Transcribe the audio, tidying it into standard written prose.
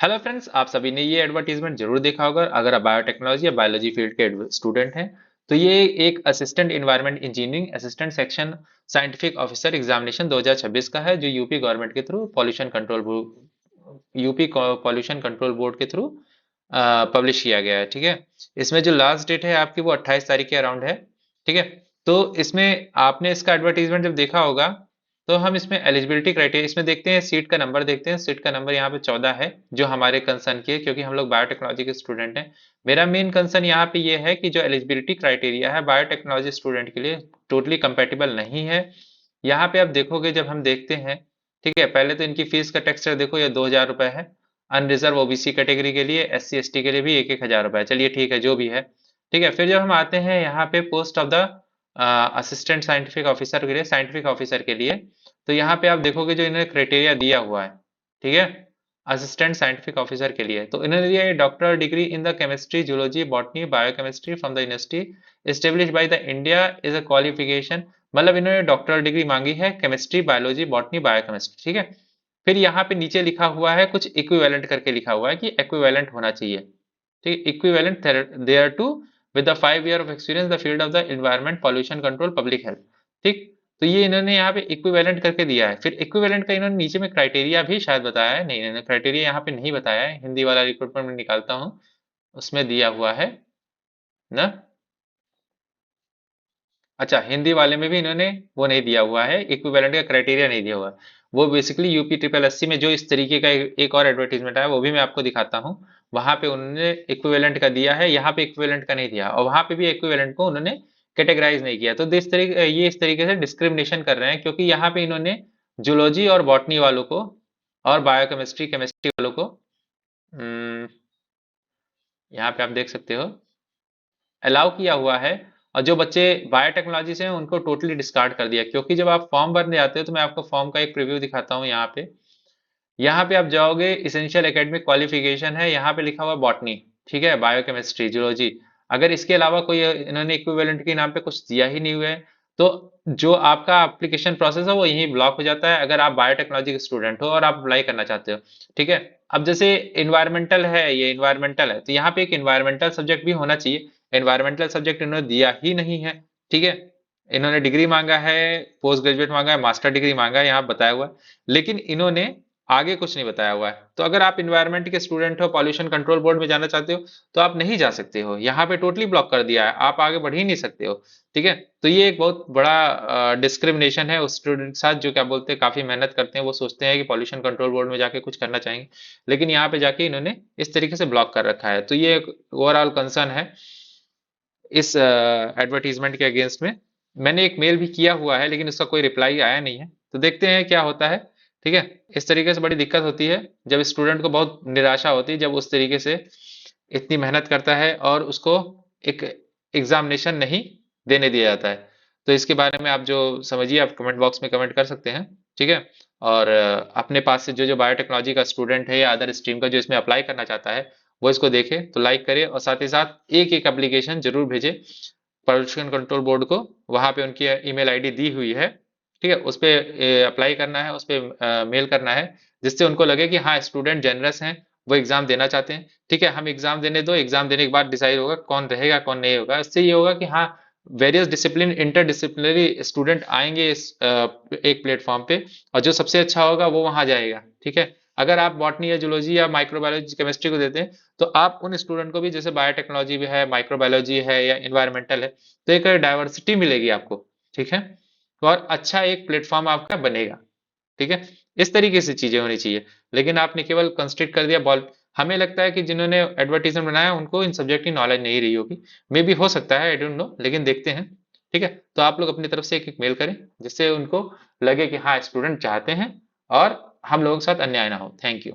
Hello friends, आप सभी ने ये एडवर्टीजमेंट जरूर देखा होगा। अगर आप बायोटेक्नोलॉजी या बायोलॉजी फील्ड के स्टूडेंट हैं तो ये एक assistant environment engineering assistant section scientific officer examination 2026 का है, जो यूपी गवर्नमेंट के थ्रू पॉल्यूशन कंट्रोल बोर्ड के थ्रू पब्लिश किया गया है। ठीक है, इसमें जो लास्ट डेट है आपकी वो 28 तारीख के अराउंड है। ठीक है, तो इसमें आपने इसका एडवर्टीजमेंट जब देखा होगा तो हम इसमें एलिजिबिलिटी क्राइटेरिया इसमें देखते हैं, सीट का नंबर देखते हैं। सीट का नंबर यहाँ पे 14 है, जो हमारे कंसर्न की है, क्योंकि हम लोग बायोटेक्नोलॉजी के स्टूडेंट हैं। मेरा मेन कंसर्न यहाँ पे ये है कि जो एलिजिबिलिटी क्राइटेरिया है बायोटेक्नोलॉजी स्टूडेंट के लिए टोटली कंपेटिबल नहीं है। यहाँ पे आप देखोगे, जब हम देखते हैं, ठीक है, पहले तो इनकी फीस का टेक्सचर देखो, ये 2000 रुपए है। अनरिजर्व ओबीसी कैटेगरी के लिए, एससी एसटी के लिए भी 1000 रुपए। चलिए ठीक है, जो भी है। ठीक है, फिर जब हम आते हैं यहाँ पे post of the assistant scientific officer के लिए, साइंटिफिक ऑफिसर के लिए, तो यहाँ पे आप देखोगे जो इन्होंने क्राइटेरिया दिया हुआ है। ठीक है, असिस्टेंट साइंटिफिक ऑफिसर के लिए तो इन्होंने दिया है doctor degree in the chemistry, zoology, botany, biochemistry from the university establish by the India is a qualification. मतलब इन्होंने डॉक्टर डिग्री मांगी है केमिस्ट्री, बायोलॉजी, बॉटनी, बायोकेमिस्ट्री। ठीक है, फिर यहाँ पे नीचे लिखा हुआ है कुछ इक्विवेलेंट करके लिखा हुआ है कि इक्विवेलेंट होना चाहिए। ठीक है, equivalent there to with the 5 year of experience the field of the environment, pollution control, public health. ठीक, तो ये इन्होंने यहाँ पे इक्विवेलेंट करके दिया है। फिर इक्विवेलेंट का इन्होंने नीचे में क्राइटेरिया भी शायद बताया है, नहीं इन्होंने क्राइटेरिया यहाँ पे नहीं बताया है। हिंदी वाला रिक्रूटमेंट में निकालता हूँ, उसमें दिया हुआ है ना। अच्छा, हिंदी वाले में भी इन्होंने वो नहीं दिया हुआ है, इक्विवेलेंट का क्राइटेरिया नहीं दिया हुआ है। वो बेसिकली यूपी ट्रिपल एससी में जो इस तरीके का एक और एडवर्टीजमेंट है, वो भी मैं आपको दिखाता हूँ। वहां पे उन्होंने इक्विवेलेंट का दिया है, यहाँ पे इक्विवेलेंट का नहीं दिया, और वहां पे भी इक्विवेलेंट को उन्होंने कैटेगराइज नहीं किया। तो इस तरीके से डिस्क्रिमिनेशन कर रहे हैं, क्योंकि यहाँ पे इन्होंने जूलॉजी और बॉटनी वालों को और बायोकेमिस्ट्री, केमिस्ट्री वालों को यहाँ पे आप देख सकते हो अलाउ किया हुआ है, और जो बच्चे बायोटेक्नोलॉजी से हैं उनको टोटली डिस्कार्ड कर दिया। क्योंकि जब आप फॉर्म भरने जाते हो, तो मैं आपको फॉर्म का एक प्रीव्यू दिखाता हूँ। यहाँ पे आप जाओगे, इसेंशियल एकेडमिक क्वालिफिकेशन है, यहाँ पे लिखा हुआ बॉटनी, ठीक है, बायोकेमिस्ट्री, जूलॉजी। अगर इसके अलावा कोई इन्होंने इक्विवेलेंट के नाम पे कुछ दिया ही नहीं हुआ है, तो जो आपका एप्लीकेशन प्रोसेस है वो यहीं ब्लॉक हो जाता है, अगर आप बायोटेक्नोलॉजी के स्टूडेंट हो और आप अप्लाई करना चाहते हो। ठीक है, अब जैसे इन्वायरमेंटल है, ये इन्वायरमेंटल है, तो यहाँ पे एक इन्वायरमेंटल सब्जेक्ट भी होना चाहिए। इन्वायरमेंटल सब्जेक्ट इन्होंने दिया ही नहीं है। ठीक है, इन्होंने डिग्री मांगा है, पोस्ट ग्रेजुएट मांगा है, मास्टर डिग्री मांगा है, यहाँ बताया हुआ है, लेकिन इन्होंने आगे कुछ नहीं बताया हुआ है। तो अगर आप इन्वायरमेंट के स्टूडेंट हो, पॉल्यूशन कंट्रोल बोर्ड में जाना चाहते हो, तो आप नहीं जा सकते हो। यहाँ पे टोटली ब्लॉक कर दिया है, आप आगे बढ़ ही नहीं सकते हो। ठीक है, तो ये एक बहुत बड़ा डिस्क्रिमिनेशन है उस स्टूडेंट के साथ, जो क्या बोलते हैं, काफी मेहनत करते हैं, वो सोचते हैं कि पॉल्यूशन कंट्रोल बोर्ड में जाके कुछ करना चाहेंगे, लेकिन यहाँ पे जाके इन्होंने इस तरीके से ब्लॉक कर रखा है। तो ये एक ओवरऑल कंसर्न है इस एडवर्टीजमेंट के अगेंस्ट में। मैंने एक मेल भी किया हुआ है, लेकिन उसका कोई रिप्लाई आया नहीं है, तो देखते हैं क्या होता है। ठीक है, इस तरीके से बड़ी दिक्कत होती है जब स्टूडेंट को बहुत निराशा होती है, जब उस तरीके से इतनी मेहनत करता है और उसको एक एग्जामिनेशन नहीं देने दिया जाता है। तो इसके बारे में आप जो समझिए, आप कमेंट बॉक्स में कमेंट कर सकते हैं। ठीक है, और अपने पास से जो जो बायोटेक्नोलॉजी का स्टूडेंट है या अदर स्ट्रीम का जो इसमें अप्लाई करना चाहता है, वो इसको देखे तो लाइक करे, और साथ ही साथ एक एक एप्लीकेशन जरूर भेजे पॉल्यूशन कंट्रोल बोर्ड को। वहां पे उनकी ईमेल आईडी दी हुई है। ठीक है, उस पे अप्लाई करना है, उस पे मेल करना है, जिससे उनको लगे कि हाँ, स्टूडेंट जेनरस हैं, वो एग्जाम देना चाहते हैं। ठीक है, हम एग्जाम देने दो, एग्जाम देने के बाद डिसाइड होगा कौन रहेगा कौन नहीं होगा। इससे ये होगा कि हाँ, वेरियस डिसिप्लिन, इंटरडिसिप्लिनरी स्टूडेंट आएंगे इस एक प्लेटफॉर्म पे, और जो सबसे अच्छा होगा वो वहां जाएगा। ठीक है, अगर आप बॉटनी या जूलॉजी या माइक्रोबायोलॉजी, केमिस्ट्री को देते हैं, तो आप उन स्टूडेंट को भी, जैसे बायोटेक्नोलॉजी भी है, माइक्रोबायोलॉजी है या इन्वायरमेंटल है, तो एक डाइवर्सिटी मिलेगी आपको। ठीक है, और अच्छा एक प्लेटफॉर्म आपका बनेगा। ठीक है, इस तरीके से चीजें होनी चाहिए, लेकिन आपने केवल कंस्ट्रिक्ट कर दिया बॉल। हमें लगता है कि जिन्होंने एडवर्टीजमेंट बनाया उनको इन सब्जेक्ट की नॉलेज नहीं रही होगी, मे बी हो सकता है, आई डोंट नो, लेकिन देखते हैं। ठीक है, तो आप लोग अपनी तरफ से एक एक मेल करें, जिससे उनको लगे कि हाँ, स्टूडेंट चाहते हैं और हम लोगों के साथ अन्याय ना हो। Thank you.